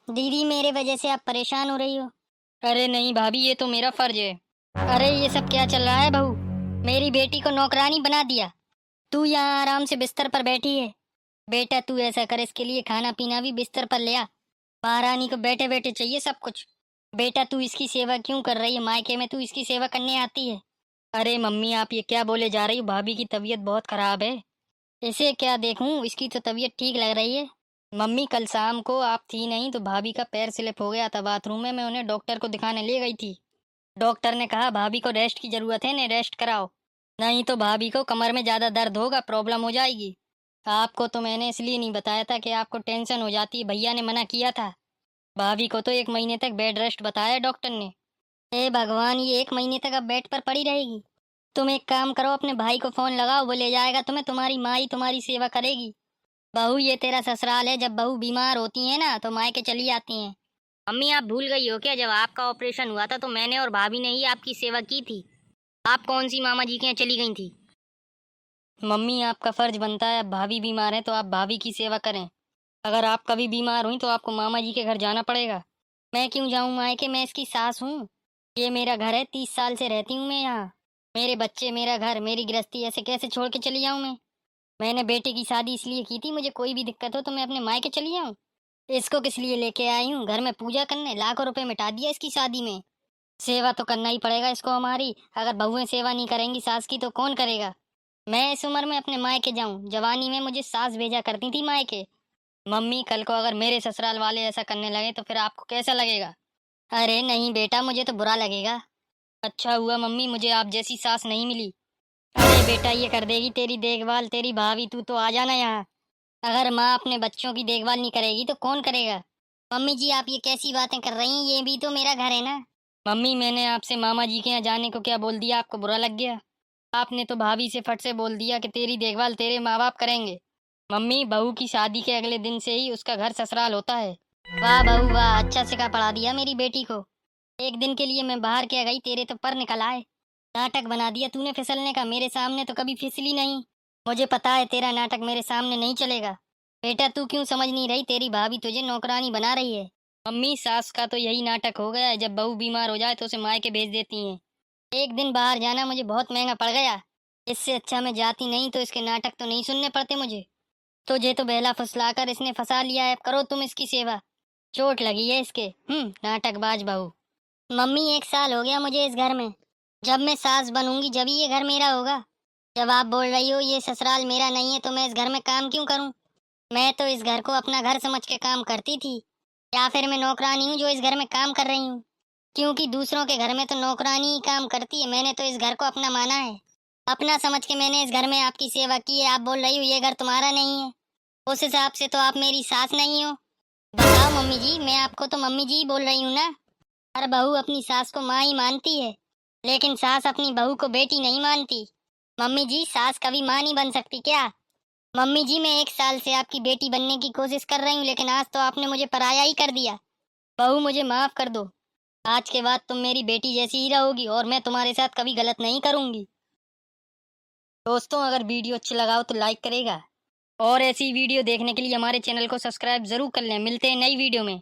दीदी मेरे वजह से आप परेशान हो रही हो। अरे नहीं भाभी, ये तो मेरा फर्ज है। अरे ये सब क्या चल रहा है बहू? मेरी बेटी को नौकरानी बना दिया। तू यहाँ आराम से बिस्तर पर बैठी है। बेटा तू ऐसा कर, इसके लिए खाना पीना भी बिस्तर पर ले आ। महारानी को बैठे बैठे चाहिए सब कुछ। बेटा तू इसकी सेवा क्यों कर रही है? मायके में तू इसकी सेवा करने आती है। अरे मम्मी, आप ये क्या बोले जा रही हो? भाभी की तबीयत बहुत खराब है। इसे क्या देखूं, इसकी तो तबीयत ठीक लग रही है। मम्मी, कल शाम को आप थी नहीं तो भाभी का पैर स्लिप हो गया था बाथरूम में। मैं उन्हें डॉक्टर को दिखाने ले गई थी। डॉक्टर ने कहा भाभी को रेस्ट की जरूरत है, इन्हें रेस्ट कराओ, नहीं तो भाभी को कमर में ज्यादा दर्द होगा, प्रॉब्लम हो जाएगी। आपको तो मैंने इसलिए नहीं बताया था कि आपको टेंशन हो जाती है, भैया ने मना किया था। भाभी को तो 1 महीने तक बेड रेस्ट बताया डॉक्टर ने। हे भगवान, ये 1 महीने तक अब बेड पर पड़ी रहेगी? तुम एक काम करो, अपने भाई को फोन लगाओ, वो ले जाएगा तुम्हें। तुम्हारी माँ ही तुम्हारी सेवा करेगी। बहू ये तेरा ससुराल है, जब बहू बीमार होती है ना तो मायके चली आती हैं। मम्मी, आप भूल गई हो क्या? जब आपका ऑपरेशन हुआ था तो मैंने और भाभी ने ही आपकी सेवा की थी। आप कौन सी मामा जी के यहाँ चली गई थी? मम्मी, आपका फर्ज बनता है, अब भाभी बीमार है तो आप भाभी की सेवा करें। अगर आप कभी बीमार हुई तो आपको मामा जी के घर जाना पड़ेगा। मैं क्यों जाऊं मायके? मैं इसकी सास हूँ। ये मेरा घर है, 30 साल से रहती हूँ मैं यहाँ। मेरे बच्चे, मेरा घर, मेरी गृहस्थी, ऐसे कैसे छोड़ के चली जाऊं मैं? मैंने बेटे की शादी इसलिए की थी, मुझे कोई भी दिक्कत हो तो मैं अपने मायके चली जाऊं। इसको किस लिए लेके आई हूँ? घर में पूजा करने। लाखों रुपए मिटा दिया इसकी शादी में। सेवा तो करना ही पड़ेगा इसको हमारी। अगर बहुएं सेवा नहीं करेंगी सास की तो कौन करेगा? मैं इस उम्र में अपने मायके जाऊं? जवानी में मुझे सास भेजा करती थी मायके। मम्मी, कल को अगर मेरे ससुराल वाले ऐसा करने लगे तो फिर आपको कैसा लगेगा? अरे नहीं बेटा, मुझे तो बुरा लगेगा। अच्छा हुआ मम्मी, मुझे आप जैसी सास नहीं मिली। अरे बेटा, ये कर देगी तेरी देखभाल तेरी भाभी। तू तो आ जाना यहाँ। अगर माँ अपने बच्चों की देखभाल नहीं करेगी तो कौन करेगा? मम्मी जी आप ये कैसी बातें कर रही हैं? ये भी तो मेरा घर है ना। मम्मी, मैंने आपसे मामा जी के यहाँ जाने को क्या बोल दिया? आपको बुरा लग गया? आपने तो भाभी से फट से बोल दिया कि तेरी देखभाल तेरे माँ बाप करेंगे। मम्मी, बहू की शादी के अगले दिन से ही उसका घर ससुराल होता है। वाह बहू वाह, अच्छा सिखा पढ़ा दिया मेरी बेटी को। एक दिन के लिए मैं बाहर क्या गई, तेरे तो पर निकल आए। नाटक बना दिया तूने फिसलने का। मेरे सामने तो कभी फिसली नहीं। मुझे पता है तेरा नाटक मेरे सामने नहीं चलेगा। बेटा तू क्यों समझ नहीं रही? तेरी भाभी तुझे नौकरानी बना रही है। मम्मी, सास का तो यही नाटक हो गया है, जब बहू बीमार हो जाए तो उसे मायके भेज देती हैं। एक दिन बाहर जाना मुझे बहुत महंगा पड़ गया। इससे अच्छा मैं जाती नहीं, तो इसके नाटक तो नहीं सुनने पड़ते मुझे। तुझे तो बहला फुसलाकर इसने फंसा लिया है, अब करो तुम इसकी सेवा। चोट लगी है इसके। नाटकबाज बहू। मम्मी 1 साल हो गया मुझे इस घर में। जब मैं सास बनूंगी जब ही ये घर मेरा होगा। जब आप बोल रही हो ये ससुराल मेरा नहीं है तो मैं इस घर में काम क्यों करूं? मैं तो इस घर को अपना घर समझ के काम करती थी। या फिर मैं नौकरानी हूँ जो इस घर में काम कर रही हूँ? क्योंकि दूसरों के घर में तो नौकरानी ही काम करती है। मैंने तो इस घर को अपना माना है। अपना समझ के मैंने इस घर में आपकी सेवा की है। आप बोल रही हो ये घर तुम्हारा नहीं है। उस हिसाब से तो आप मेरी सास नहीं हो। बताओ मम्मी जी, मैं आपको तो मम्मी जी ही बोल रही हूँ ना। हर बहू अपनी सास को माँ ही मानती है, लेकिन सास अपनी बहू को बेटी नहीं मानती। मम्मी जी, सास कभी माँ नहीं बन सकती क्या? मम्मी जी, मैं 1 साल से आपकी बेटी बनने की कोशिश कर रही हूँ, लेकिन आज तो आपने मुझे पराया ही कर दिया। बहू मुझे माफ कर दो। आज के बाद तुम मेरी बेटी जैसी ही रहोगी और मैं तुम्हारे साथ कभी गलत नहीं करूंगी। दोस्तों, अगर वीडियो अच्छी लगा हो तो लाइक करेगा, और ऐसी वीडियो देखने के लिए हमारे चैनल को सब्सक्राइब जरूर कर लें। मिलते हैं नई वीडियो में।